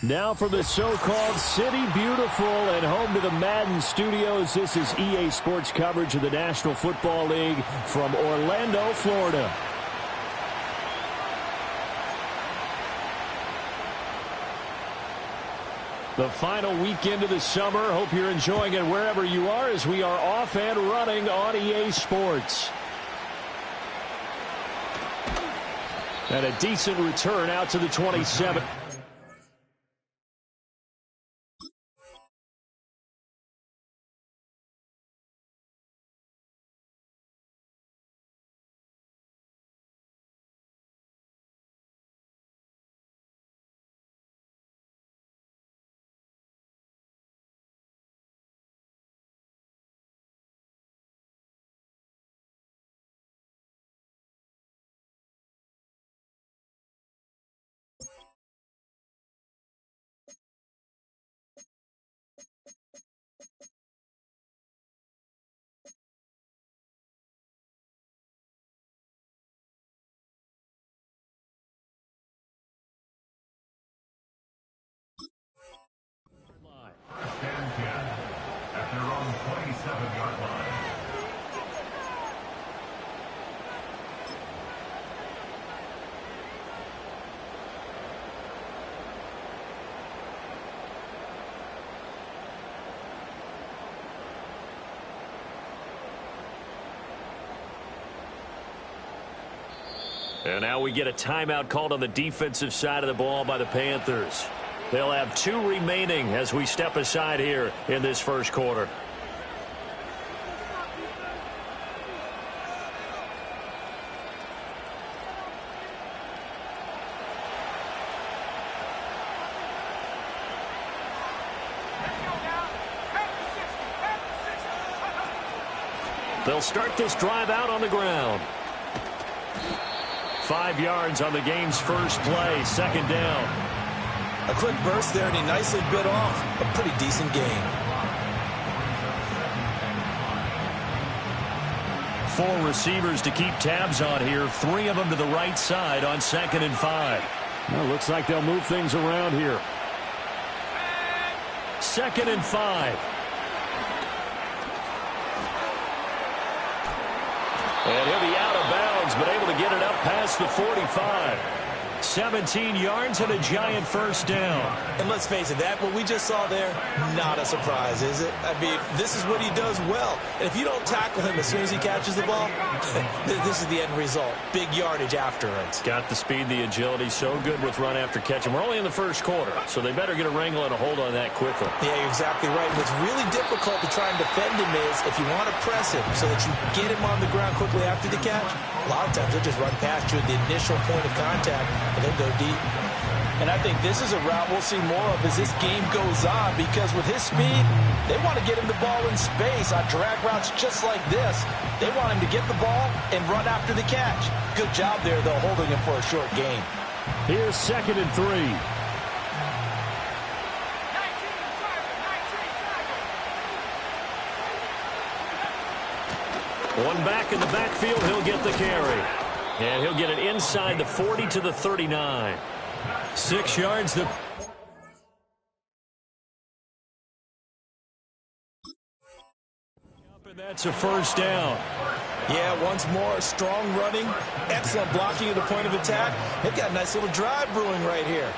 Now from the so-called City Beautiful and home to the Madden Studios, this is EA Sports coverage of the National Football League from Orlando, Florida. The final weekend of the summer. Hope you're enjoying it wherever you are as we are off and running on EA Sports. And a decent return out to the 27. At their own 27-yard line. And now we get a timeout called on the defensive side of the ball by the Panthers. They'll have 2 remaining as we step aside here in this first quarter. They'll start this drive out on the ground. 5 yards on the game's first play, second down. A quick burst there, and he nicely bit off a pretty decent gain. 4 receivers to keep tabs on here. 3 of them to the right side on 2nd and 5. Well, looks like they'll move things around here. 2nd and 5. And he'll be out of bounds, but able to get it up past the 45. 17 yards and a giant first down. And let's face it, that what we just saw there, not a surprise, is it? I mean, this is what he does well. And if you don't tackle him as soon as he catches the ball, this is the end result. Big yardage afterwards. Got the speed, the agility, so good with run after catch. And we're only in the first quarter, so they better get a wrangle and a hold on that quickly. Yeah, you're exactly right. And what's really difficult to try and defend him is if you want to press him so that you get him on the ground quickly after the catch, a lot of times they'll just run past you at the initial point of contact and they'll go deep. And I think this is a route we'll see more of as this game goes on, because with his speed, they want to get him the ball in space on drag routes just like this. They want him to get the ball and run after the catch. Good job there, though, holding him for a short gain. Here's 2nd and 3. One back in the backfield, he'll get the carry. And he'll get it inside the 40 to the 39. 6 yards. And that's a first down. Yeah, once more, strong running, excellent blocking at the point of attack. They've got a nice little drive brewing right here.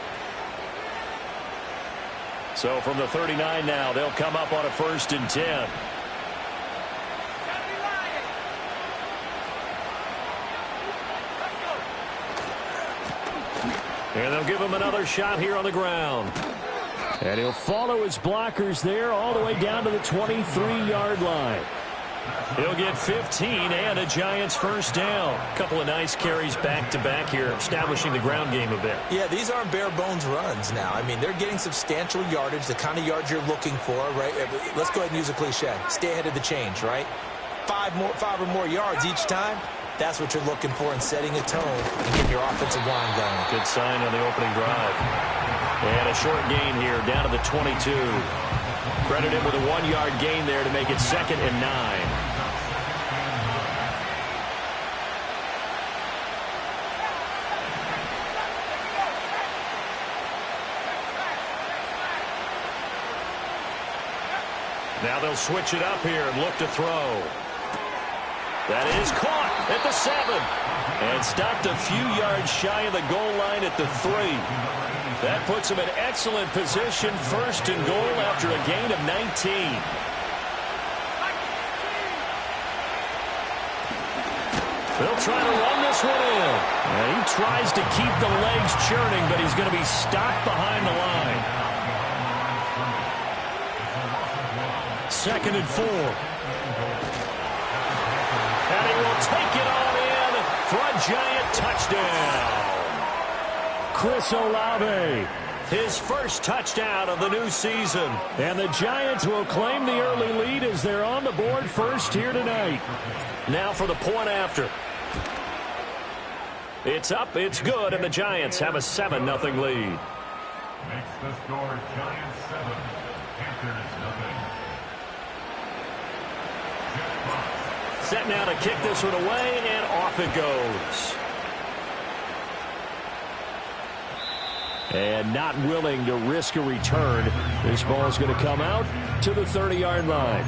So from the 39 now, they'll come up on a 1st and 10. And they'll give him another shot here on the ground. And he'll follow his blockers there all the way down to the 23-yard line. He'll get 15 and a Giants first down. A couple of nice carries back-to-back here, establishing the ground game a bit. Yeah, these aren't bare-bones runs now. I mean, they're getting substantial yardage, the kind of yards you're looking for, right? Let's go ahead and use a cliche. Stay ahead of the change, right? 5 or more yards each time. That's what you're looking for in setting a tone and getting your offensive line going. Good sign on the opening drive. And a short gain here, down to the 22. Credit him with a 1-yard gain there to make it 2nd and 9. Now they'll switch it up here and look to throw. That is caught at the 7. And stopped a few yards shy of the goal line at the 3. That puts him in excellent position, first and goal after a gain of 19. They'll try to run this one in. And he tries to keep the legs churning, but he's going to be stopped behind the line. 2nd and 4. And he will take it on in for a Giant touchdown. Chris Olave, his first touchdown of the new season. And the Giants will claim the early lead as they're on the board first here tonight. Now for the point after. It's up, it's good, and the Giants have a 7-0 lead. Makes the score Giants 7, Panthers 0. Set now to kick this one away, and off it goes. And not willing to risk a return. This ball's going to come out to the 30-yard line.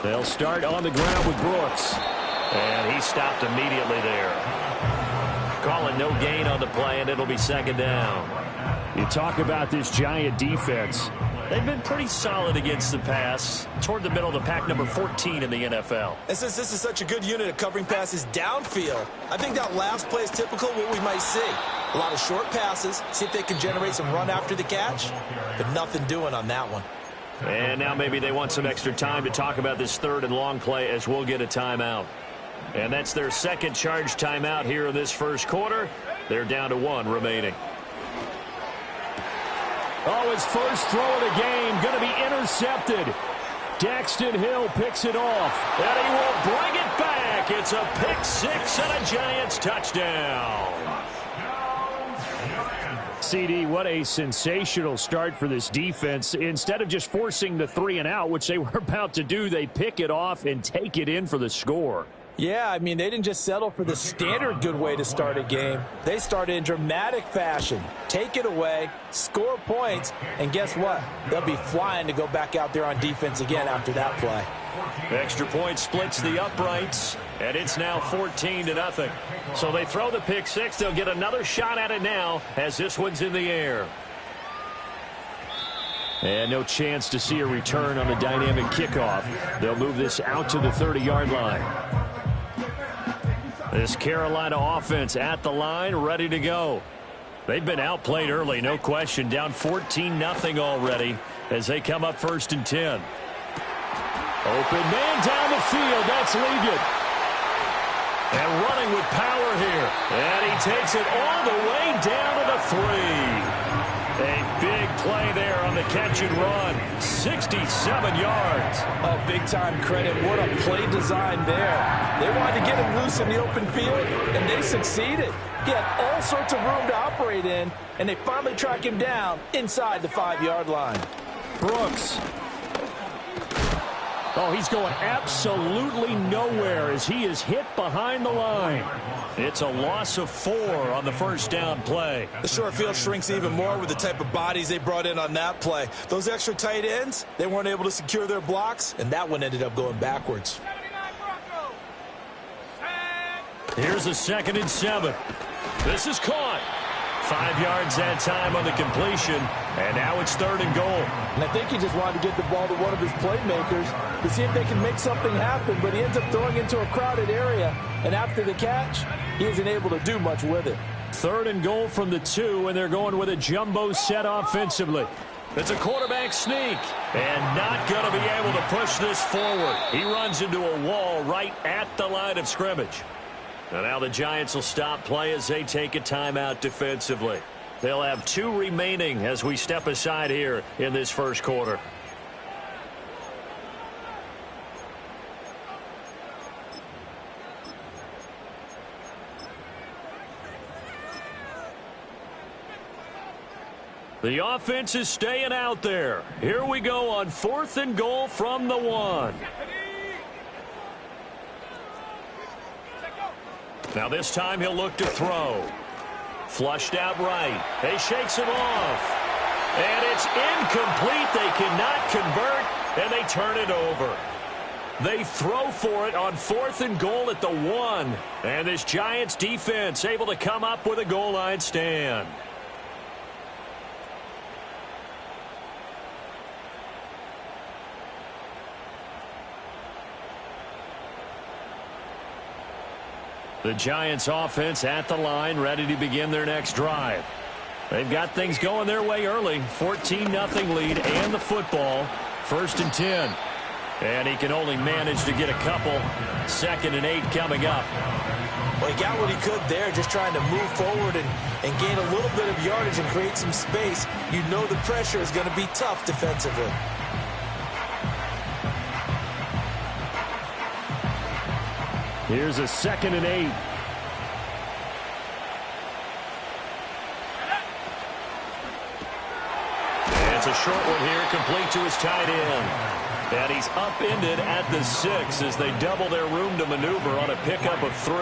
They'll start on the ground with Brooks. And he stopped immediately there. Calling no gain on the play, and it'll be 2nd down. You talk about this Giant defense. They've been pretty solid against the pass. Toward the middle of the pack, number 14 in the NFL. And since this is such a good unit of covering passes downfield, I think that last play is typical of what we might see. A lot of short passes, see if they can generate some run after the catch, but nothing doing on that one. And now maybe they want some extra time to talk about this 3rd and long play as we'll get a timeout. And that's their second charge timeout here in this first quarter. They're down to 1 remaining. Oh, his first throw of the game going to be intercepted. Daxton Hill picks it off, and he will bring it back. It's a pick 6 and a Giants touchdown. CD, what a sensational start for this defense. Instead of just forcing the 3 and out, which they were about to do, they pick it off and take it in for the score. Yeah, I mean, they didn't just settle for the standard good way to start a game. They started in dramatic fashion. Take it away, score points, and guess what? They'll be flying to go back out there on defense again after that play. Extra point splits the uprights, and it's now 14-0. So they throw the pick 6. They'll get another shot at it now as this one's in the air. And no chance to see a return on the dynamic kickoff. They'll move this out to the 30-yard line. This Carolina offense at the line, ready to go. They've been outplayed early, no question. Down 14-0 already as they come up 1st and 10. Open man down the field. That's Ligon. And running with power here. And he takes it all the way down to the 3. A big play there on the catch and run. 67 yards. Oh, big-time credit. What a play design there. They wanted to get him loose in the open field, and they succeeded. He had all sorts of room to operate in, and they finally track him down inside the 5-yard line. Brooks. Oh, he's going absolutely nowhere as he is hit behind the line. It's a loss of 4 on the first down play. The short field shrinks even more with the type of bodies they brought in on that play. Those extra tight ends, they weren't able to secure their blocks, and that one ended up going backwards. Here's a 2nd and 7. This is caught. 5 yards that time on the completion, and now it's 3rd and goal. And I think he just wanted to get the ball to one of his playmakers to see if they can make something happen, but he ends up throwing into a crowded area, and after the catch, he isn't able to do much with it. 3rd and goal from the 2, and they're going with a jumbo set offensively. It's a quarterback sneak, and not going to be able to push this forward. He runs into a wall right at the line of scrimmage. And now the Giants will stop play as they take a timeout defensively. They'll have 2 remaining as we step aside here in this first quarter. The offense is staying out there. Here we go on 4th and goal from the 1. Now this time he'll look to throw. Flushed out right. He shakes it off. And it's incomplete. They cannot convert, and they turn it over. They throw for it on 4th and goal at the 1. And this Giants defense able to come up with a goal line stand. The Giants offense at the line, ready to begin their next drive. They've got things going their way early. 14-0 lead and the football. 1st and 10. And he can only manage to get a couple. 2nd and 8 coming up. Well, he got what he could there, just trying to move forward and gain a little bit of yardage and create some space. You know the pressure is going to be tough defensively. Here's a 2nd and 8. It's a short one here, complete to his tight end. And he's upended at the 6 as they double their room to maneuver on a pickup of 3.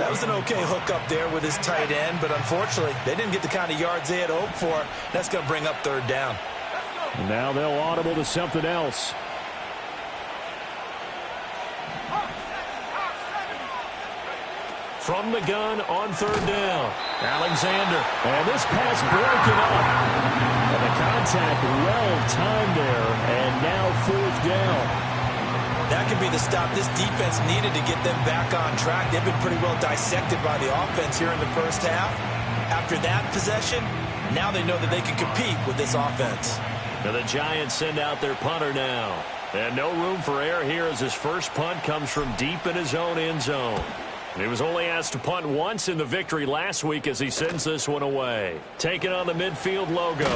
That was an okay hook up there with his tight end, but unfortunately, they didn't get the kind of yards they had hoped for. That's going to bring up 3rd down. Now they'll audible to something else. From the gun on 3rd down. Alexander. And this pass broken up. And the contact well-timed there. And now 4th down. That could be the stop this defense needed to get them back on track. They've been pretty well dissected by the offense here in the first half. After that possession, now they know that they can compete with this offense. Now the Giants send out their punter now. And no room for error here as his first punt comes from deep in his own end zone. He was only asked to punt once in the victory last week as he sends this one away. Taking on the midfield logo.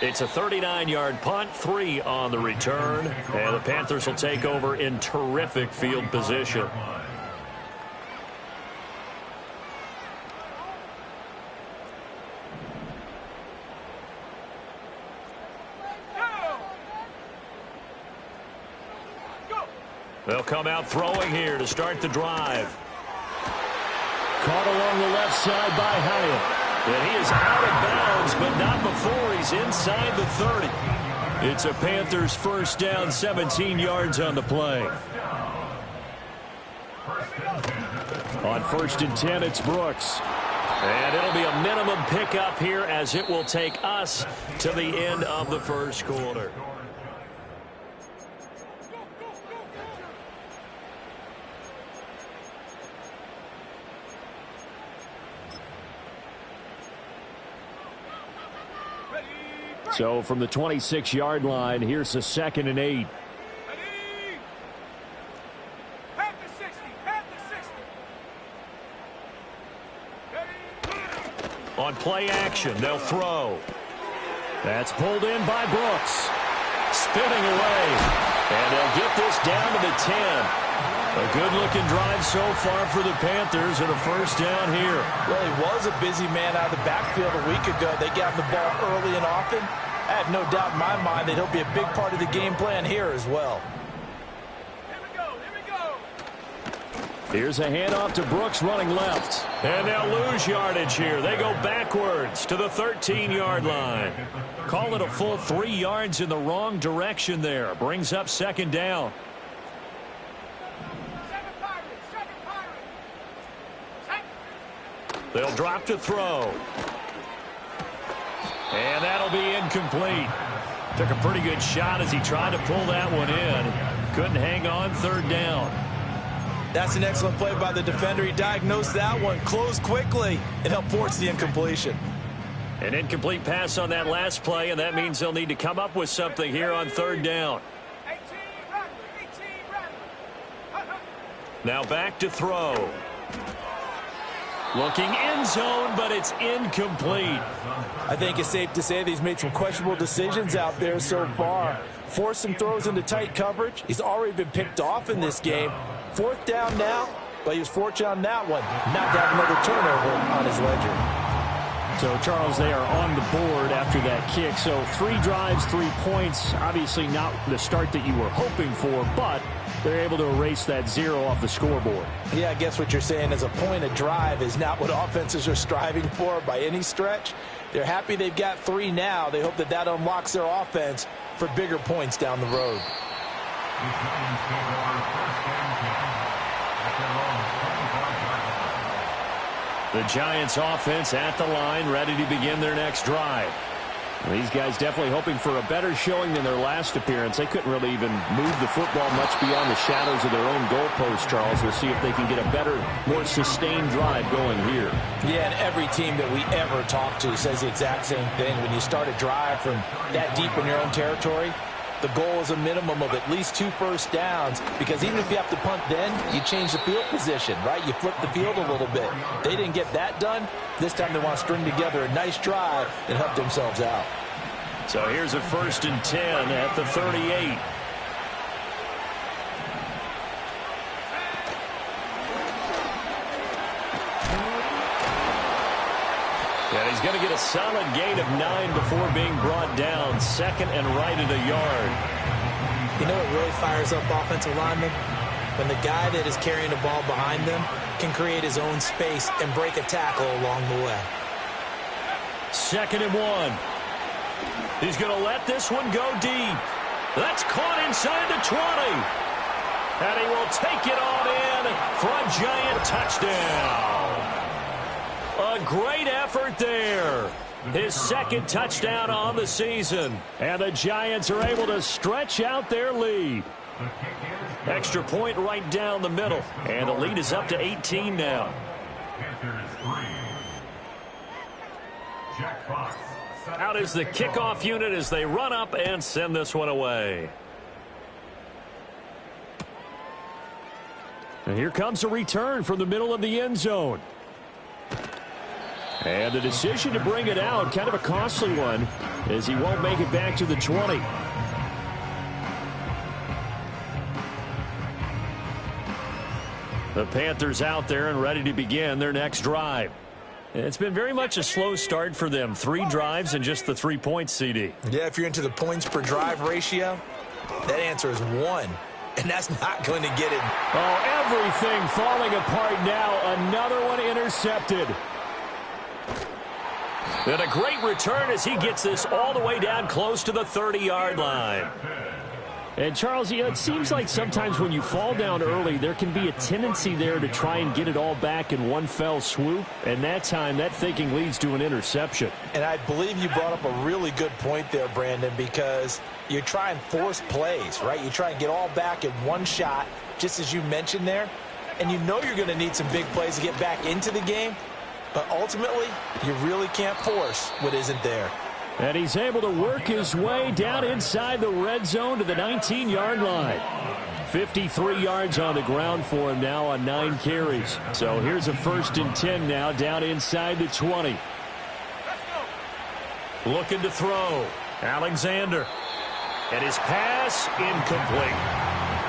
It's a 39-yard punt, 3 on the return. And the Panthers will take over in terrific field position. They'll come out throwing here to start the drive. Caught along the left side by Hyatt. And he is out of bounds, but not before he's inside the 30. It's a Panthers first down, 17 yards on the play. On 1st and 10, it's Brooks. And it'll be a minimum pickup here as it will take us to the end of the first quarter. So from the 26-yard line, here's the 2nd and 8. On play action, they'll throw. That's pulled in by Brooks. Spinning away. And they'll get this down to the 10. A good-looking drive so far for the Panthers and a first down here. Well, he was a busy man out of the backfield a week ago. They got him the ball early and often. I have no doubt in my mind that he'll be a big part of the game plan here as well. Here's a handoff to Brooks running left. And they'll lose yardage here. They go backwards to the 13-yard line. Call it a full 3 yards in the wrong direction there. Brings up 2nd down. They'll drop to throw. And that'll be incomplete. Took a pretty good shot as he tried to pull that one in. Couldn't hang on 3rd down. That's an excellent play by the defender. He diagnosed that one, closed quickly, and helped force the incompletion. An incomplete pass on that last play, and that means they'll need to come up with something here on 3rd down. Now back to throw. Looking end zone, but it's incomplete. I think it's safe to say that he's made some questionable decisions out there so far. Forced some throws into tight coverage. He's already been picked off in this game. 4th down now, but he was fortunate on that one. Not to have another turnover on his ledger. So, Charles, they are on the board after that kick. So 3 drives, 3 points. Obviously not the start that you were hoping for, but they're able to erase that 0 off the scoreboard. Yeah, I guess what you're saying is a point of drive is not what offenses are striving for by any stretch. They're happy they've got 3 now. They hope that that unlocks their offense for bigger points down the road. The Giants offense at the line, ready to begin their next drive. These guys definitely hoping for a better showing than their last appearance. They couldn't really even move the football much beyond the shadows of their own goalpost, Charles. We'll see if they can get a better, more sustained drive going here. Yeah, and every team that we ever talk to says the exact same thing. When you start a drive from that deep in your own territory, the goal is a minimum of at least 2 first downs, because even if you have to punt then, you change the field position, right? You flip the field a little bit. They didn't get that done. This time they want to string together a nice drive and help themselves out. So here's a 1st and 10 at the 38. And he's going to get a solid gain of 9 before being brought down. 2nd and right at a yard. You know what really fires up offensive linemen? When the guy that is carrying the ball behind them can create his own space and break a tackle along the way. 2nd and 1. He's going to let this one go deep. That's caught inside the 20. And he will take it on in for a Giant touchdown. A great effort there. His 2nd touchdown on the season. And the Giants are able to stretch out their lead. Extra point right down the middle. And the lead is up to 18 now. Out is the kickoff unit as they run up and send this one away. And here comes a return from the middle of the end zone. And the decision to bring it out, kind of a costly one, as he won't make it back to the 20. The Panthers out there and ready to begin their next drive. It's been very much a slow start for them. 3 drives and just the 3 points, CD. Yeah, if you're into the points per drive ratio, that answer is 1. And that's not going to get it. Oh, everything falling apart now. Another one intercepted. And a great return as he gets this all the way down close to the 30-yard line. And, Charles, you know, it seems like sometimes when you fall down early, there can be a tendency there to try and get it all back in one fell swoop. And that time, that thinking leads to an interception. And I believe you brought up a really good point there, Brandon, because you try and force plays, right? You try and get all back in one shot, just as you mentioned there. And you know you're going to need some big plays to get back into the game. But ultimately, you really can't force what isn't there. And he's able to work his way down inside the red zone to the 19-yard line. 53 yards on the ground for him now on 9 carries. So here's a 1st and 10 now down inside the 20. Looking to throw. Alexander. And his pass incomplete.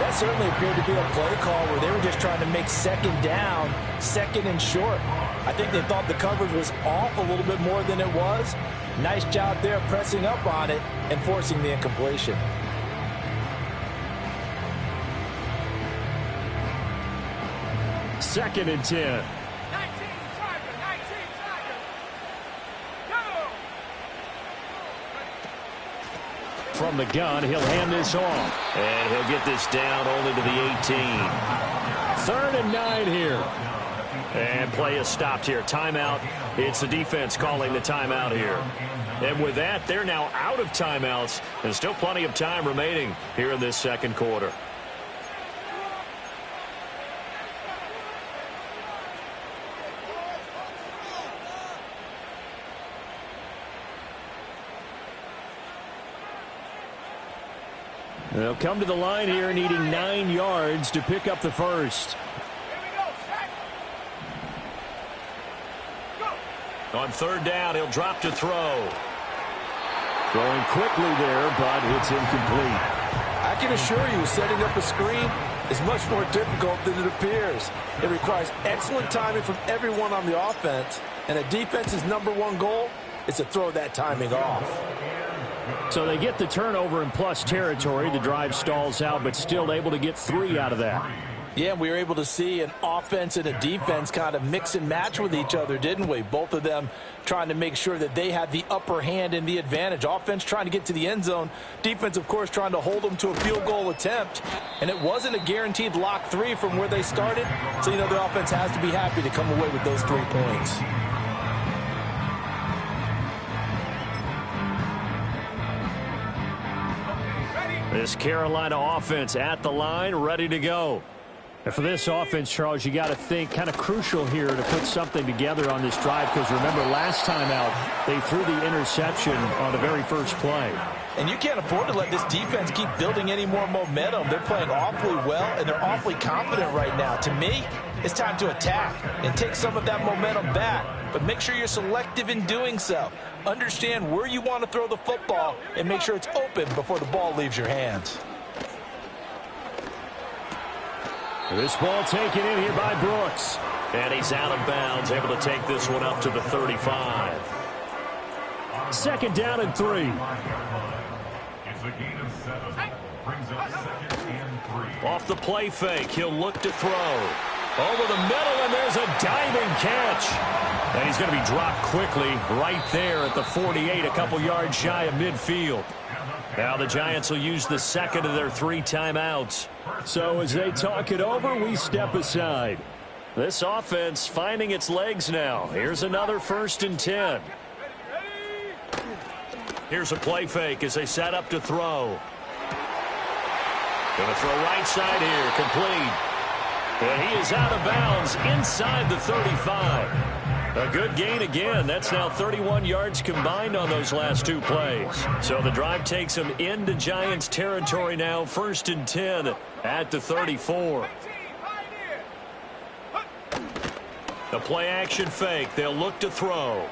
That certainly appeared to be a play call where they were just trying to make 2nd down, 2nd and short. I think they thought the coverage was off a little bit more than it was. Nice job there pressing up on it and forcing the incompletion. Second and 10. From the gun, he'll hand this off. And he'll get this down only to the 18. 3rd and 9 here. And play is stopped here. Timeout. It's the defense calling the timeout here. And with that, they're now out of timeouts. There's still plenty of time remaining here in this 2nd quarter. They'll come to the line here needing 9 yards to pick up the 1st. On 3rd down, he'll drop to throw. Throwing quickly there, but it's incomplete. I can assure you, setting up a screen is much more difficult than it appears. It requires excellent timing from everyone on the offense, and a defense's #1 goal is to throw that timing off. So they get the turnover in plus territory. The drive stalls out, but still able to get 3 out of that. Yeah, we were able to see an offense and a defense kind of mix and match with each other, didn't we? Both of them trying to make sure that they had the upper hand and the advantage. Offense trying to get to the end zone. Defense, of course, trying to hold them to a field goal attempt. And it wasn't a guaranteed lock 3 from where they started. So, the offense has to be happy to come away with those 3 points. This Carolina offense at the line, ready to go. And for this offense, Charles, you got to think kind of crucial here to put something together on this drive, because remember last time out they threw the interception on the very first play. And you can't afford to let this defense keep building any more momentum. They're playing awfully well, and they're awfully confident right now. To me, it's time to attack and take some of that momentum back, but make sure you're selective in doing so. Understand where you want to throw the football and make sure it's open before the ball leaves your hands. This ball taken in here by Brooks. And he's out of bounds, able to take this one up to the 35. 2nd down and 3. It's a gain of 7. Brings up 2nd and 3. Off the play fake, he'll look to throw. Over the middle, and there's a diving catch. And he's going to be dropped quickly right there at the 48, a couple yards shy of midfield. Now the Giants will use the 2nd of their 3 timeouts. So as they talk it over, we step aside. This offense finding its legs now. Here's another 1st and 10. Here's a play fake as they set up to throw. Going to throw right side here, complete. And he is out of bounds inside the 35. A good gain again. That's now 31 yards combined on those last 2 plays. So the drive takes them into Giants territory now. 1st and 10 at the 34. The play action fake. They'll look to throw.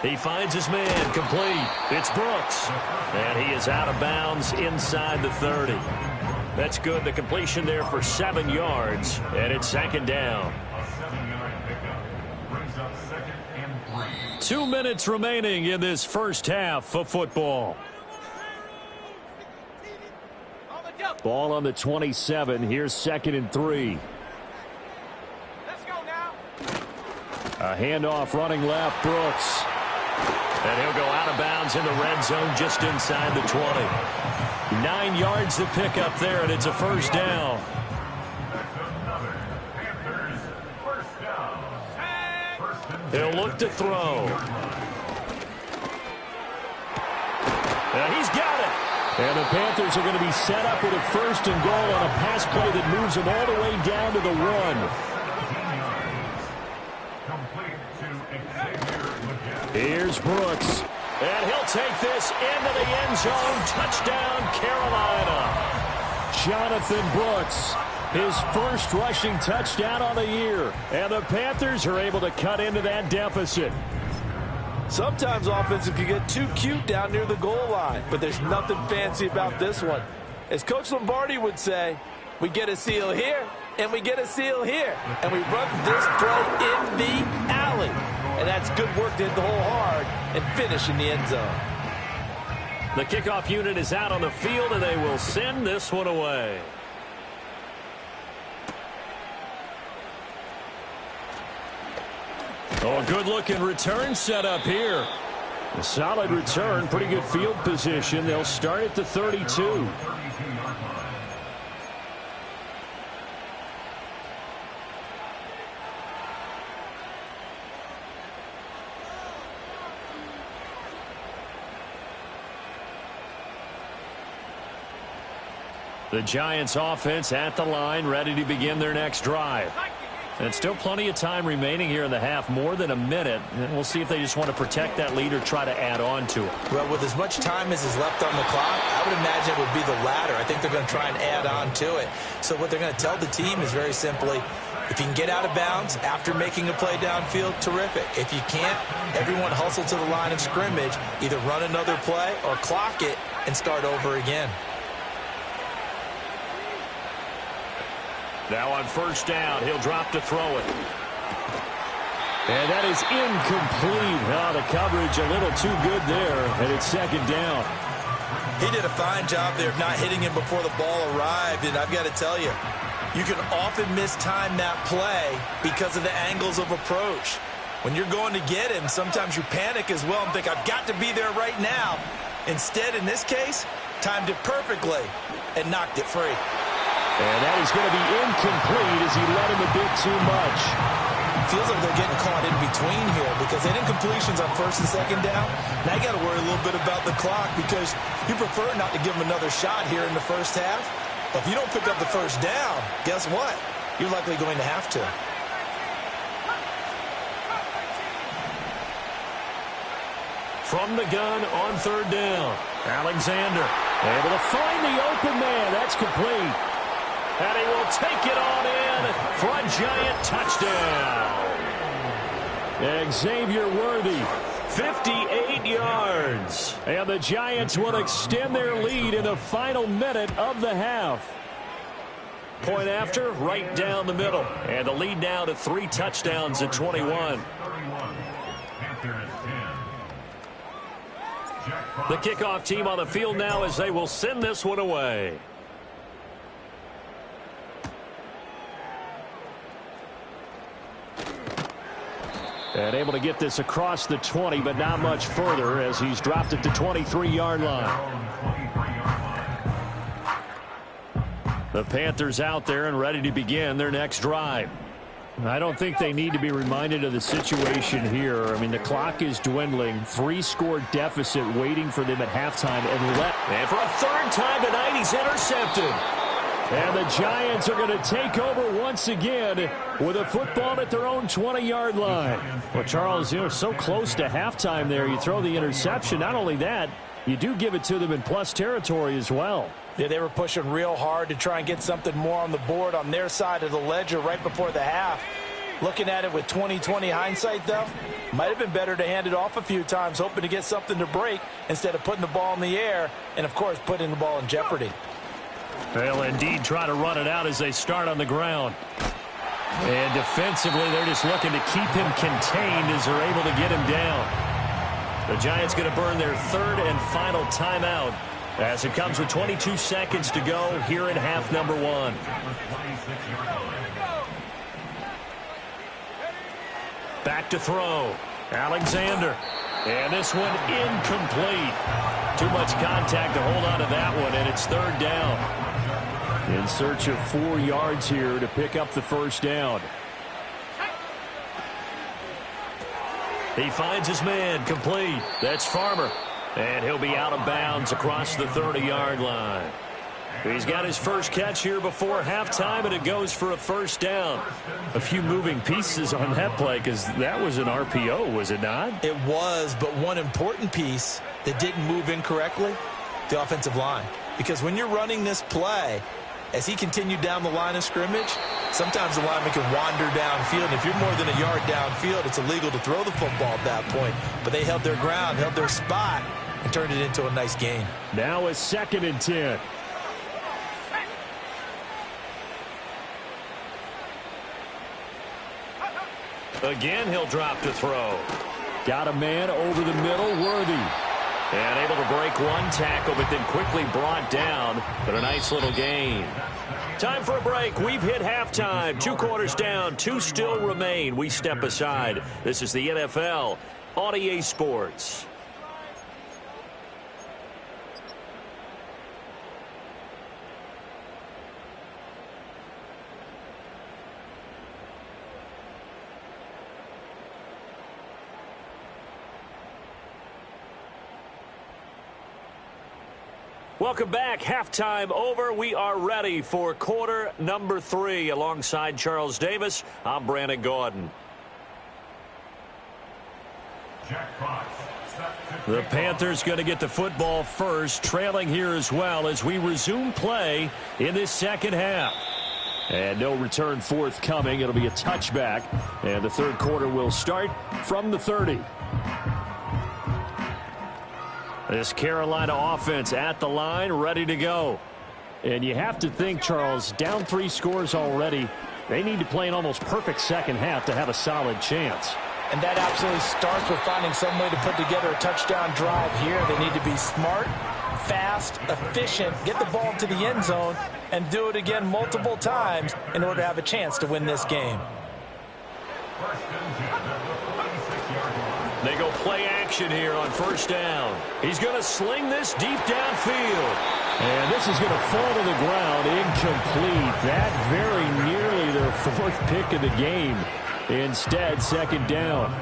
He finds his man, complete. It's Brooks. And he is out of bounds inside the 30. That's good. The completion there for 7 yards. And it's 2nd down. 2 minutes remaining in this first half of football. Ball on the 27. Here's 2nd and 3. Let's go now. A handoff running left, Brooks. And he'll go out of bounds in the red zone just inside the 20. 9 yards to pick up there, and it's a 1st down. He'll look to throw. And he's got it. And the Panthers are going to be set up with a 1st and goal on a pass play that moves them all the way down to the 1. Here's Brooks. And he'll take this into the end zone. Touchdown, Carolina. Jonathan Brooks, his first rushing touchdown on the year. And the Panthers are able to cut into that deficit. Sometimes offenses can get too cute down near the goal line, but there's nothing fancy about this one. As Coach Lombardi would say, we get a seal here, and we get a seal here. And we run this play in the alley. And that's good work to hit the hole hard and finish in the end zone. The kickoff unit is out on the field, and they will send this one away. Oh, a good-looking return set up here. A solid return, pretty good field position. They'll start at the 32. The Giants offense at the line, ready to begin their next drive. And still plenty of time remaining here in the half, more than a minute. And we'll see if they just want to protect that lead or try to add on to it. Well, with as much time as is left on the clock, I would imagine it would be the latter. I think they're going to try and add on to it. So what they're going to tell the team is very simply, if you can get out of bounds after making a play downfield, terrific. If you can't, everyone hustle to the line of scrimmage, either run another play or clock it and start over again. Now on 1st down, he'll drop to throw it. And that is incomplete. Oh, the coverage a little too good there, and it's second down. He did a fine job there of not hitting him before the ball arrived, and I've got to tell you, you can often mistime that play because of the angles of approach. When you're going to get him, sometimes you panic as well and think, I've got to be there right now. Instead, in this case, timed it perfectly and knocked it free. And that is going to be incomplete as he let him a bit too much. Feels like they're getting caught in between here because they did incompletions on first and second down. Now you got to worry a little bit about the clock because you prefer not to give them another shot here in the first half. But if you don't pick up the first down, guess what? You're likely going to have to. From the gun on third down, Alexander able to find the open man. That's complete. And he will take it on in for a Giant touchdown. Xavier Worthy, 58 yards. And the Giants will extend their lead in the final minute of the half. Point after, right down the middle. And the lead now to 3 touchdowns at 21. The kickoff team on the field now as they will send this one away. And able to get this across the 20, but not much further as he's dropped it to 23-yard line. The Panthers out there and ready to begin their next drive. I don't think they need to be reminded of the situation here. I mean, the clock is dwindling. 3-score deficit waiting for them at halftime. And for a third time tonight, he's intercepted. And the Giants are going to take over once again with a football at their own 20-yard line. Well, Charles, you know, so close to halftime there. You throw the interception. Not only that, you do give it to them in plus territory as well. Yeah, they were pushing real hard to try and get something more on the board on their side of the ledger right before the half. Looking at it with 20/20 hindsight, though, might have been better to hand it off a few times, hoping to get something to break instead of putting the ball in the air and, of course, putting the ball in jeopardy. They'll indeed try to run it out as they start on the ground. And defensively, they're just looking to keep him contained as they're able to get him down. The Giants going to burn their third and final timeout as it comes with 22 seconds to go here in half number 1. Back to throw. Alexander. And this one incomplete. Too much contact to hold on to that one, and it's third down. In search of 4 yards here to pick up the first down. He finds his man complete. That's Farmer. And he'll be out of bounds across the 30-yard line. He's got his first catch here before halftime, and it goes for a first down. A few moving pieces on that play because that was an RPO, was it not? It was, but one important piece that didn't move incorrectly, the offensive line. Because when you're running this play, as he continued down the line of scrimmage, sometimes the lineman can wander downfield. And if you're more than a yard downfield, it's illegal to throw the football at that point. But they held their ground, held their spot, and turned it into a nice gain. Now a 2nd and 10. Again, he'll drop to throw. Got a man over the middle, Worthy. And able to break one tackle, but then quickly brought down. But a nice little gain. Time for a break. We've hit halftime. 2 quarters down. 2 still remain. We step aside. This is the NFL on EA Sports. Welcome back. Halftime over. We are ready for quarter number 3. Alongside Charles Davis, I'm Brandon Gordon. The Panthers going to get the football first, trailing here as well as we resume play in this second half. And no return forthcoming. It'll be a touchback. And the third quarter will start from the 30. This Carolina offense at the line, ready to go. And you have to think, Charles, down 3 scores already. They need to play an almost perfect second half to have a solid chance. And that absolutely starts with finding some way to put together a touchdown drive here. They need to be smart, fast, efficient, get the ball to the end zone, and do it again multiple times in order to have a chance to win this game. They go play action here on first down. He's going to sling this deep downfield. And this is going to fall to the ground incomplete. That very nearly their fourth pick of the game. Instead, second down.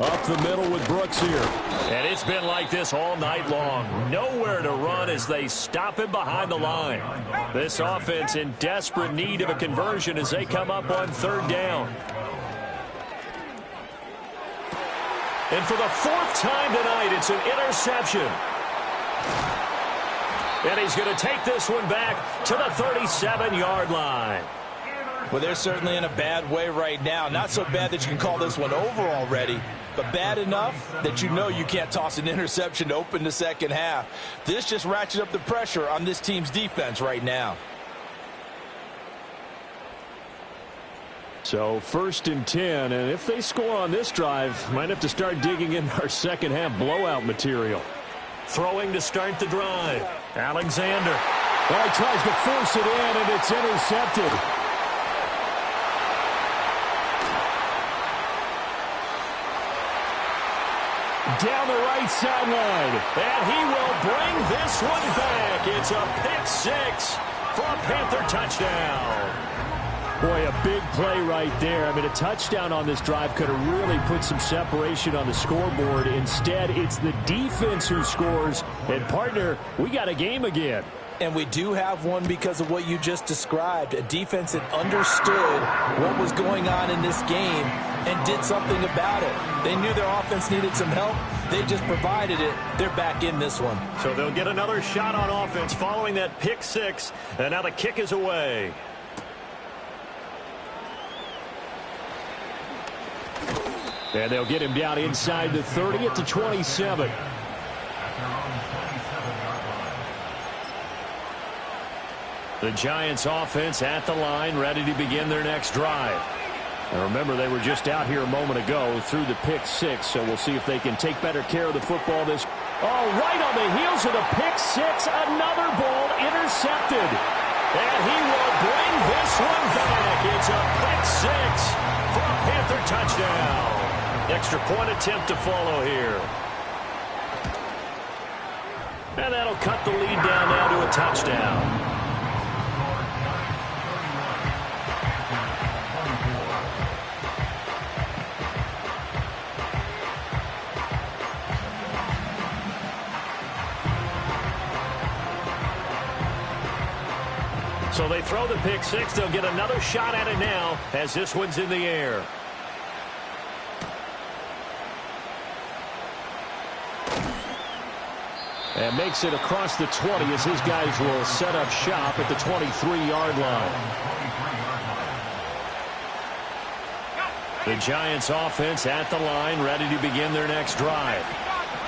Up the middle with Brooks here. And it's been like this all night long. Nowhere to run as they stop him behind the line. This offense in desperate need of a conversion as they come up on third down. And for the fourth time tonight, it's an interception. And he's going to take this one back to the 37-yard line. Well, they're certainly in a bad way right now. Not so bad that you can call this one over already, but bad enough that you know you can't toss an interception to open the second half. This just ratchets up the pressure on this team's defense right now. So first and 10, and if they score on this drive, might have to start digging in our second half blowout material. Throwing to start the drive. Alexander. Well, he tries to force it in, and it's intercepted. Down the right sideline. And he will bring this one back. It's a pick six for a Panther touchdown. Boy, a big play right there. I mean, a touchdown on this drive could have really put some separation on the scoreboard. Instead, it's the defense who scores. And, partner, we got a game again. And we do have one because of what you just described. A defense that understood what was going on in this game and did something about it. They knew their offense needed some help. They just provided it. They're back in this one. So they'll get another shot on offense following that pick six. And now the kick is away. And they'll get him down inside the 30 at the 27. The Giants offense at the line, ready to begin their next drive. And remember, they were just out here a moment ago through the pick six, so we'll see if they can take better care of the football this. Oh, right on the heels of the pick six, another ball intercepted. And he will bring this one back. It's a pick six for a Panther touchdown. Extra point attempt to follow here. And that'll cut the lead down now to a touchdown. So they throw the pick six. They'll get another shot at it now as this one's in the air. And makes it across the 20 as his guys will set up shop at the 23-yard line. The Giants offense at the line, ready to begin their next drive.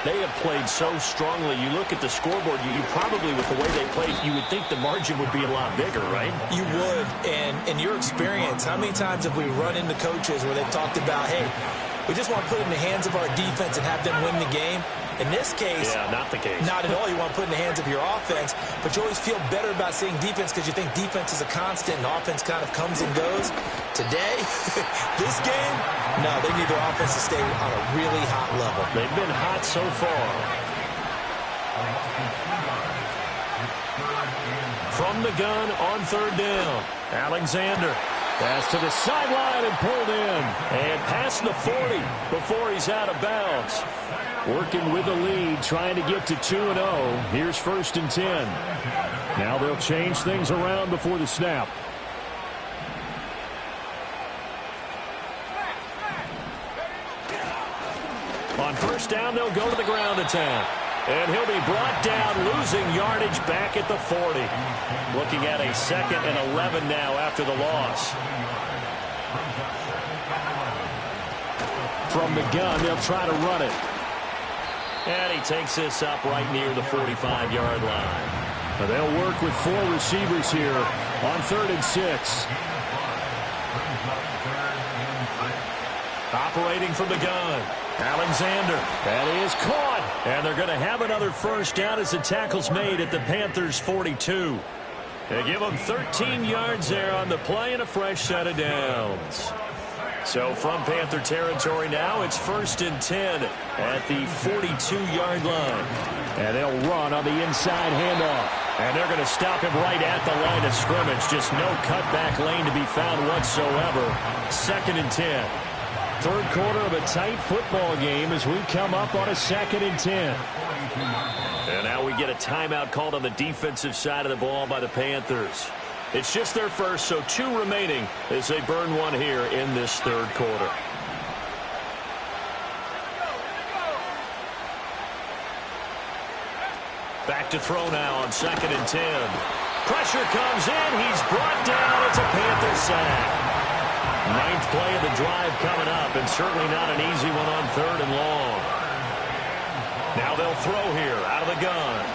They have played so strongly. You look at the scoreboard, you probably, with the way they played, you would think the margin would be a lot bigger, right? You would. And in your experience, how many times have we run into coaches where they've talked about, hey, we just want to put it in the hands of our defense and have them win the game? In this case, yeah, not the case. Not at all. You want to put it in the hands of your offense, but you always feel better about saying defense because you think defense is a constant and offense kind of comes and goes. Today, this game, no, they need their offense to stay on a really hot level. They've been hot so far. From the gun on third down, Alexander. Pass to the sideline and pulled in. And past the 40 before he's out of bounds. Working with the lead, trying to get to 2-0. Here's first and 10. Now they'll change things around before the snap. On first down, they'll go to the ground attack. And he'll be brought down, losing yardage back at the 40. Looking at a 2nd and 11 now after the loss. From the gun, they'll try to run it. And he takes this up right near the 45-yard line. They'll work with 4 receivers here on 3rd and 6. Operating from the gun, Alexander. That is caught. And they're going to have another first down as the tackle's made at the Panthers' 42. They give them 13 yards there on the play and a fresh set of downs. So from Panther territory now, it's 1st and 10 at the 42-yard line. And they'll run on the inside handoff. And they're going to stop him right at the line of scrimmage. Just no cutback lane to be found whatsoever. 2nd and 10. 3rd quarter of a tight football game as we come up on a 2nd and 10. And now we get a timeout called on the defensive side of the ball by the Panthers. It's just their first, so 2 remaining as they burn one here in this 3rd quarter. Back to throw now on 2nd and 10. Pressure comes in. He's brought down. It's a Panther sack. 9th play of the drive coming up, and certainly not an easy one on 3rd and long. Now they'll throw here out of the gun.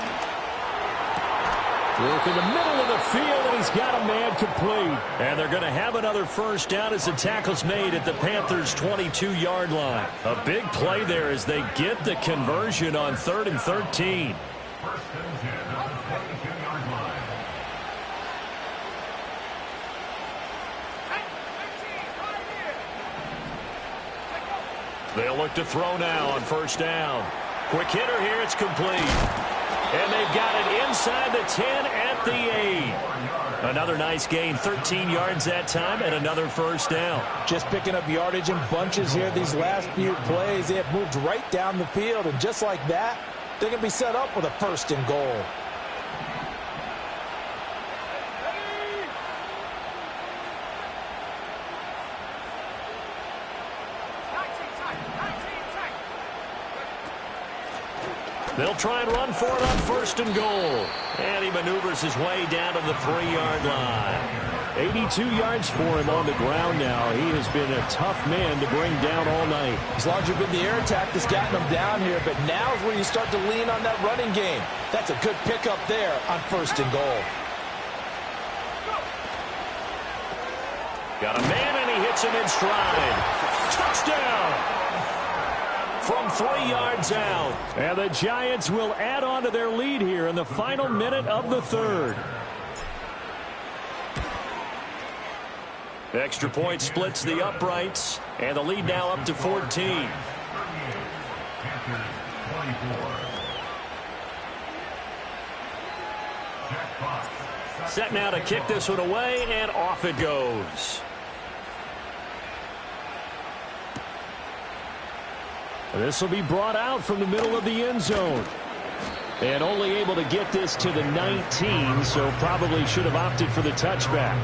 Look in the middle of the field, and he's got a man complete. And they're going to have another first down as the tackle's made at the Panthers' 22-yard line. A big play there as they get the conversion on 3rd and 13. They'll look to throw now on 1st down. Quick hitter here, it's complete. And they've got it inside the 10 at the 8. Another nice gain, 13 yards that time, and another first down. Just picking up yardage in bunches here these last few plays. They have moved right down the field, and just like that, they're going to be set up with a 1st and goal. They'll try and run for it on 1st and goal. And he maneuvers his way down to the 3-yard line. 82 yards for him on the ground now. He has been a tough man to bring down all night. As long as you've been the air attack that's gotten him down here, but now is where you start to lean on that running game. That's a good pickup there on 1st and goal. Got a man, and he hits him in stride. Touchdown! From 3 yards out. And the Giants will add on to their lead here in the final minute of the 3rd. Extra point splits the uprights, and the lead now up to 14. Set now to kick this one away, and off it goes. This will be brought out from the middle of the end zone. And only able to get this to the 19, so probably should have opted for the touchback.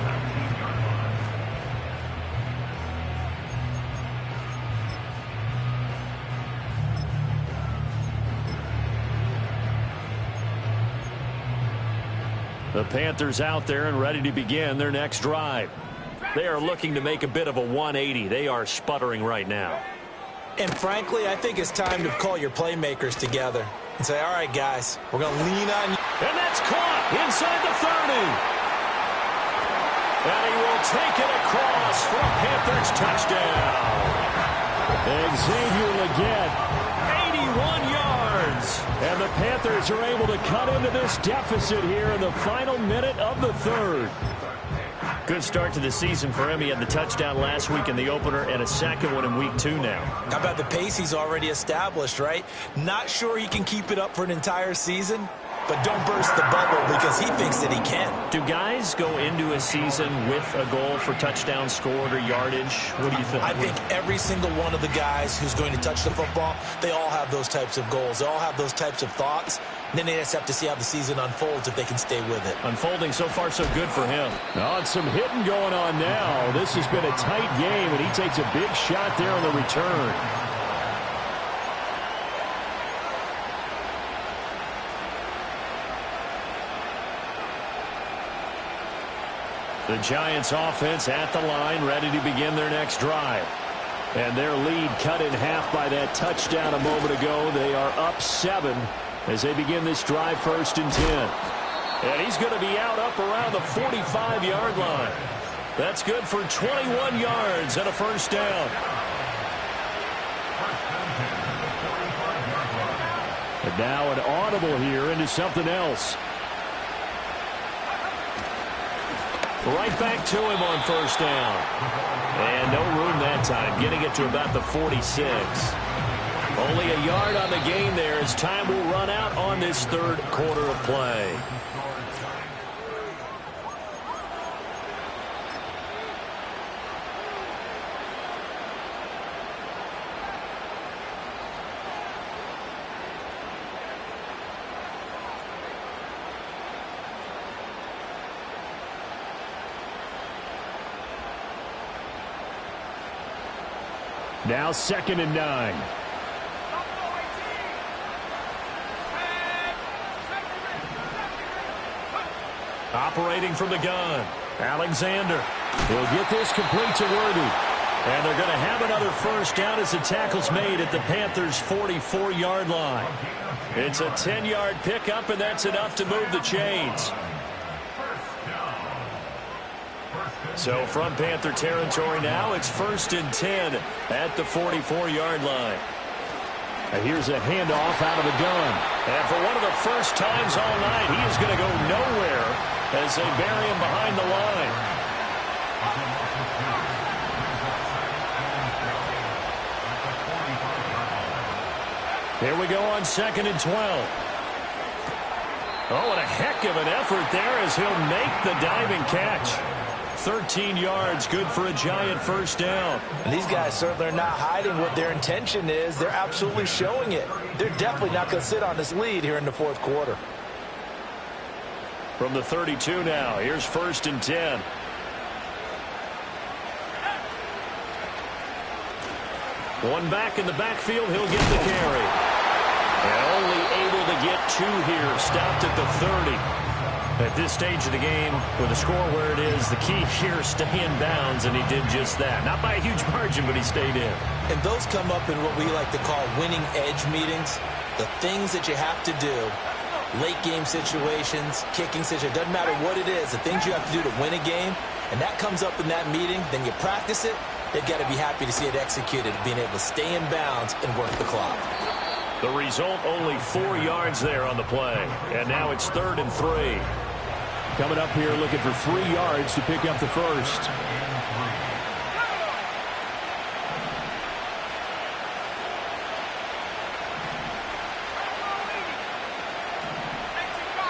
The Panthers out there and ready to begin their next drive. They are looking to make a bit of a 180. They are sputtering right now. And frankly, I think it's time to call your playmakers together and say, all right, guys, we're going to lean on you. And that's caught inside the 30. And he will take it across for a Panthers touchdown. Xavier Legette, 81 yards. And the Panthers are able to cut into this deficit here in the final minute of the 3rd. Good start to the season for him. He had the touchdown last week in the opener and a second one in week 2 now. How about the pace he's already established, right? Not sure he can keep it up for an entire season, but don't burst the bubble because he thinks that he can. Do guys go into a season with a goal for touchdowns scored or yardage? What do you think? I think every single one of the guys who's going to touch the football, they all have those types of goals. They all have those types of thoughts. And then they just have to see how the season unfolds if they can stay with it. Unfolding so far so good for him. Oh, and some hitting going on now. This has been a tight game, and he takes a big shot there on the return. The Giants offense at the line, ready to begin their next drive. And their lead cut in half by that touchdown a moment ago. They are up 7 as they begin this drive 1st and 10. And he's going to be out up around the 45-yard line. That's good for 21 yards and a first down. And now an audible here into something else. Right back to him on first down. And no room that time, getting it to about the 46. Only a yard on the gain there as time will run out on this third quarter of play. Now 2nd and 9. Operating from the gun, Alexander. He'll get this complete to Worthy. And they're going to have another first down as the tackle's made at the Panthers' 44-yard line. It's a 10-yard pickup, and that's enough to move the chains. So from Panther territory now, it's 1st and 10 at the 44-yard line. And here's a handoff out of the gun. And for one of the first times all night, he is going to go nowhere as they bury him behind the line. Here we go on 2nd and 12. Oh, and a heck of an effort there as he'll make the diving catch. 13 yards, good for a giant first down. And these guys certainly are not hiding what their intention is. They're absolutely showing it. They're definitely not going to sit on this lead here in the fourth quarter. From the 32 now, here's 1st and 10. One back in the backfield, he'll get the carry. And only able to get 2 here, stopped at the 30. At this stage of the game, with the score where it is, the key here, stay in bounds, and he did just that. Not by a huge margin, but he stayed in. And those come up in what we like to call winning edge meetings. The things that you have to do, late game situations, kicking situations, doesn't matter what it is, the things you have to do to win a game, and that comes up in that meeting, then you practice it, they've got to be happy to see it executed, being able to stay in bounds and work the clock. The result, only 4 yards there on the play. And now it's 3rd and 3. Coming up here looking for 3 yards to pick up the first.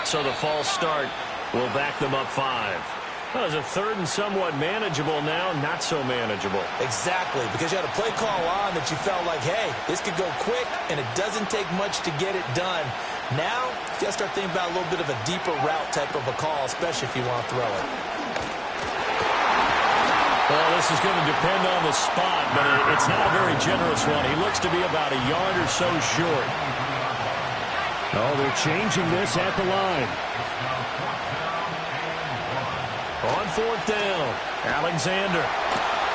So the false start will back them up 5. That was a 3rd and somewhat manageable now, not so manageable. Exactly, because you had a play call on that you felt like, hey, this could go quick, and it doesn't take much to get it done. Now, you got to start thinking about a little bit of a deeper route type of a call, especially if you want to throw it. Well, this is going to depend on the spot, but it's not a very generous one. He looks to be about a yard or so short. Oh, they're changing this at the line. On 4th down, Alexander.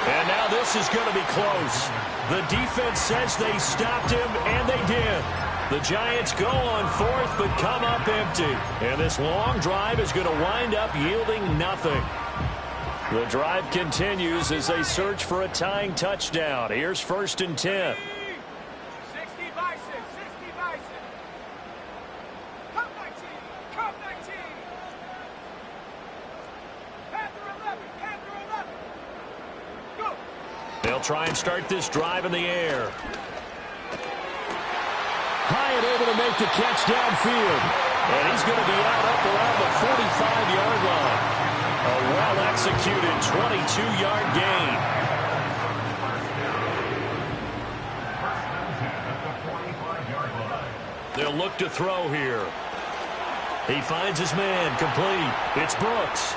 And now this is going to be close. The defense says they stopped him, and they did. The Giants go on 4th, but come up empty. And this long drive is going to wind up yielding nothing. The drive continues as they search for a tying touchdown. Here's 1st and 10. 60 Bison, 60 Bison. Come 19, come 19. Panther 11, Panther 11. Go. They'll try and start this drive in the air. Hyatt able to make the catch downfield. And he's going to be out up around the 45-yard line. A well-executed 22-yard gain. They'll look to throw here. He finds his man complete. It's Brooks.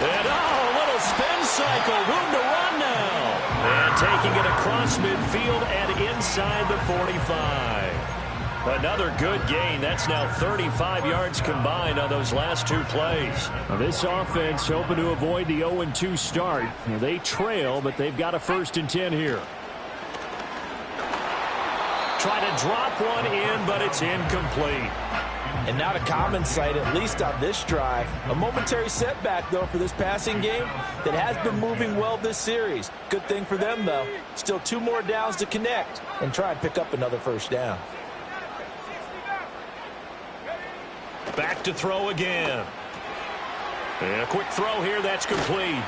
And a little spin cycle. Room to run now. And taking it across midfield and inside the 45. Another good gain. That's now 35 yards combined on those last 2 plays. Now this offense hoping to avoid the 0-2 start. They trail, but they've got a 1st and 10 here. Try to drop one in, but it's incomplete. And not a common sight, at least on this drive. A momentary setback, though, for this passing game that has been moving well this series. Good thing for them, though. Still 2 more downs to connect and try and pick up another first down. Back to throw again. And a quick throw here, that's complete.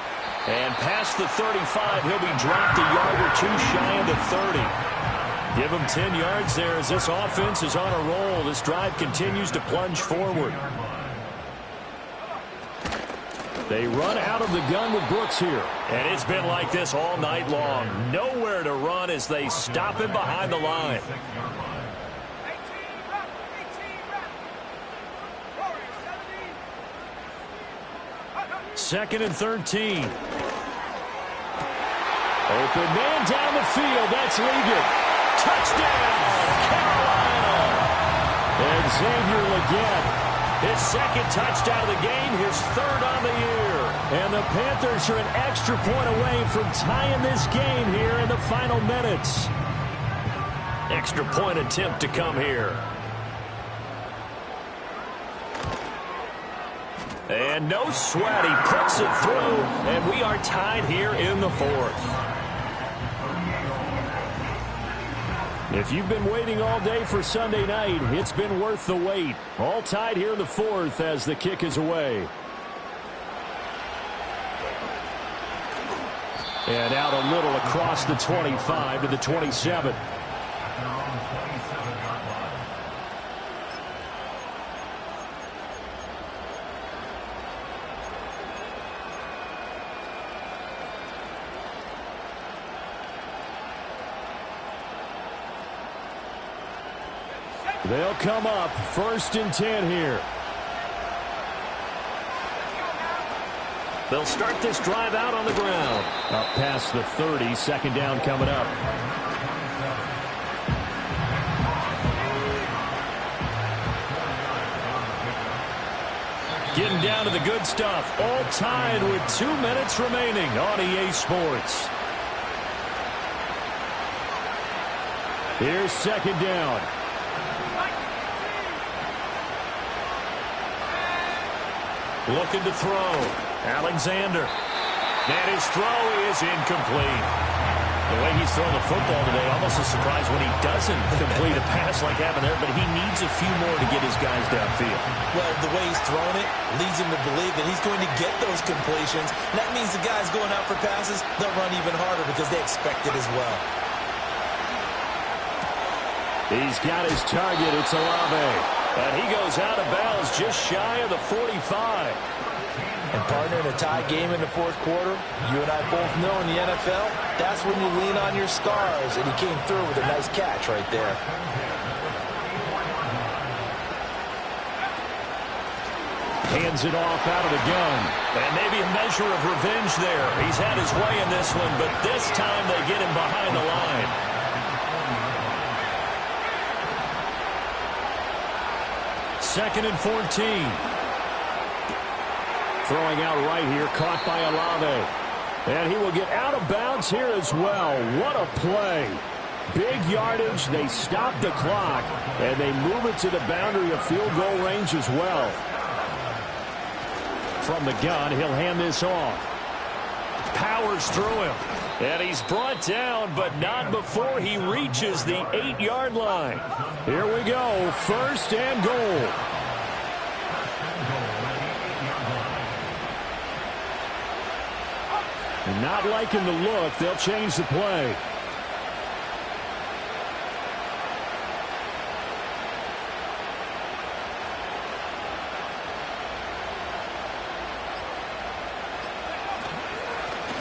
And past the 35, he'll be dropped a yard or 2 shy of the 30. Give him 10 yards there as this offense is on a roll. This drive continues to plunge forward. They run out of the gun with Brooks here. And it's been like this all night long. Nowhere to run as they stop him behind the line. 2nd and 13. Open man down the field. That's Ligon. Touchdown, Carolina. And Xavier Legette, his 2nd touchdown of the game, his 3rd on the year. And the Panthers are an extra point away from tying this game here in the final minutes. Extra point attempt to come here. And no sweat, he puts it through, and we are tied here in the 4th. If you've been waiting all day for Sunday night, it's been worth the wait. All tied here in the 4th as the kick is away. And out a little across the 25 to the 27. They'll come up 1st and 10 here. They'll start this drive out on the ground. Up past the 30, 2nd down coming up. Getting down to the good stuff. All tied with 2 minutes remaining on EA Sports. Here's 2nd down. Looking to throw. Alexander. And his throw is incomplete. The way he's throwing the football today, almost a surprise when he doesn't complete a pass like happened there, but he needs a few more to get his guys downfield. Well, the way he's throwing it leads him to believe that he's going to get those completions. And that means the guys going out for passes, they'll run even harder because they expect it as well. He's got his target. It's Olave. And he goes out of bounds just shy of the 45. And partner, in a tie game in the 4th quarter, you and I both know in the NFL, that's when you lean on your stars. And he came through with a nice catch right there. Hands it off out of the gun. And maybe a measure of revenge there. He's had his way in this one, but this time they get him behind the line. 2nd and 14. Throwing out right here, caught by Olave. And he will get out of bounds here as well. What a play. Big yardage. They stop the clock, and they move it to the boundary of field goal range as well. From the gun, he'll hand this off. Powers through him. And he's brought down, but not before he reaches the 8-yard line. Here we go, 1st and goal. Not liking the look, they'll change the play.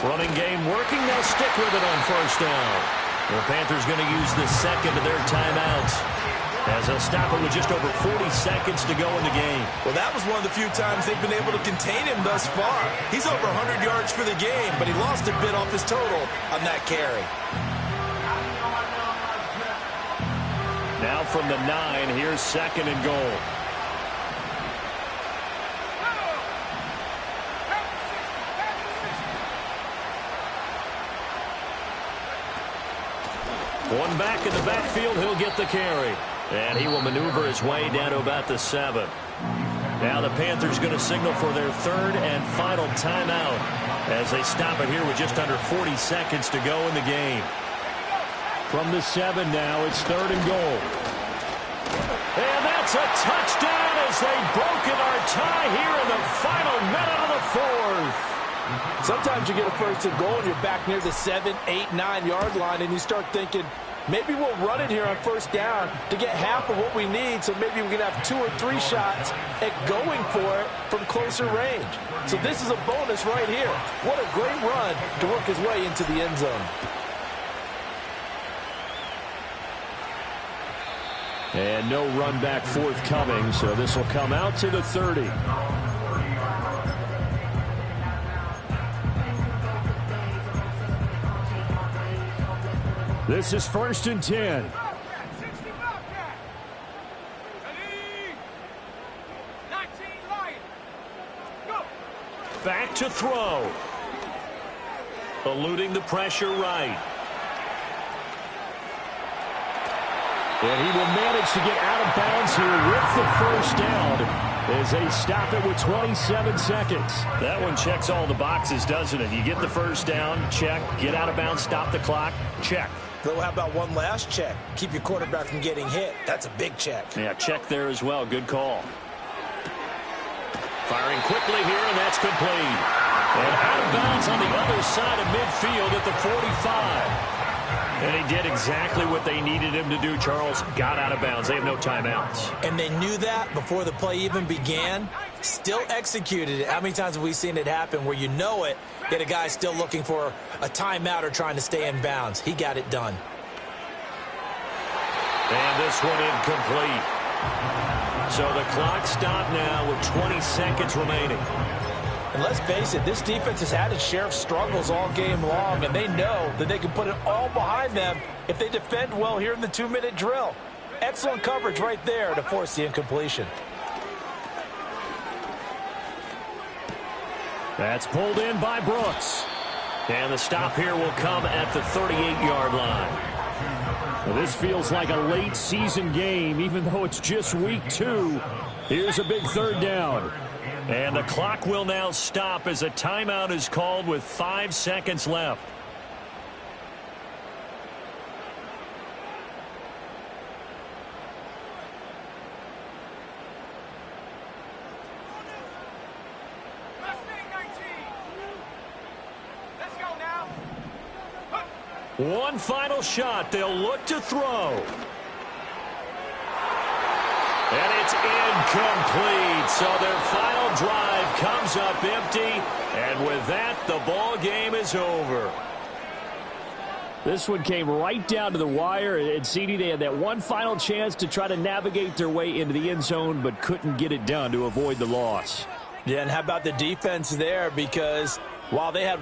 Running game working. They'll stick with it on 1st down. The Panthers going to use the 2nd of their timeouts as they'll stop it with just over 40 seconds to go in the game. Well, that was one of the few times they've been able to contain him thus far. He's over 100 yards for the game, but he lost a bit off his total on that carry. Now from the 9, here's 2nd and goal. One back in the backfield, he'll get the carry. And he will maneuver his way down to about the 7. Now the Panthers going to signal for their third and final timeout as they stop it here with just under 40 seconds to go in the game. From the 7 now, it's 3rd and goal. And that's a touchdown as they've broken our tie here in the final minute of the 4th. Sometimes you get a first and goal and you're back near the 7, 8, 9 yard line and you start thinking, maybe we'll run it here on first down to get half of what we need, so maybe we can have 2 or 3 shots at going for it from closer range. So this is a bonus right here. What a great run to work his way into the end zone. And no run back forthcoming, so this will come out to the 30. This is 1st and 10. Back to throw. Eluding the pressure right. And he will manage to get out of bounds here with the first down as they stop it with 27 seconds. That one checks all the boxes, doesn't it? You get the first down, check. Get out of bounds, stop the clock, check. Though, how about one last check? Keep your quarterback from getting hit. That's a big check. Yeah, check there as well. Good call. Firing quickly here, and that's complete. And out of bounds on the other side of midfield at the 45. And he did exactly what they needed him to do, Charles. Got out of bounds. They have no timeouts. And they knew that before the play even began. Still executed it. How many times have we seen it happen where you know it, yet a guy still looking for a timeout or trying to stay in bounds? He got it done. And this one incomplete. So the clock stopped now with 20 seconds remaining. And let's face it, this defense has had its share of struggles all game long, and they know that they can put it all behind them if they defend well here in the 2-minute drill. Excellent coverage right there to force the incompletion. That's pulled in by Brooks. And the stop here will come at the 38-yard line. Well, this feels like a late season game, even though it's just week 2. Here's a big 3rd down. And the clock will now stop as a timeout is called with 5 seconds left. Let's go now. One final shot. They'll look to throw. And it's incomplete. So their final drive comes up empty. And with that, the ball game is over. This one came right down to the wire. And CD, they had that one final chance to try to navigate their way into the end zone, but couldn't get it done to avoid the loss. Yeah, and how about the defense there? Because while they had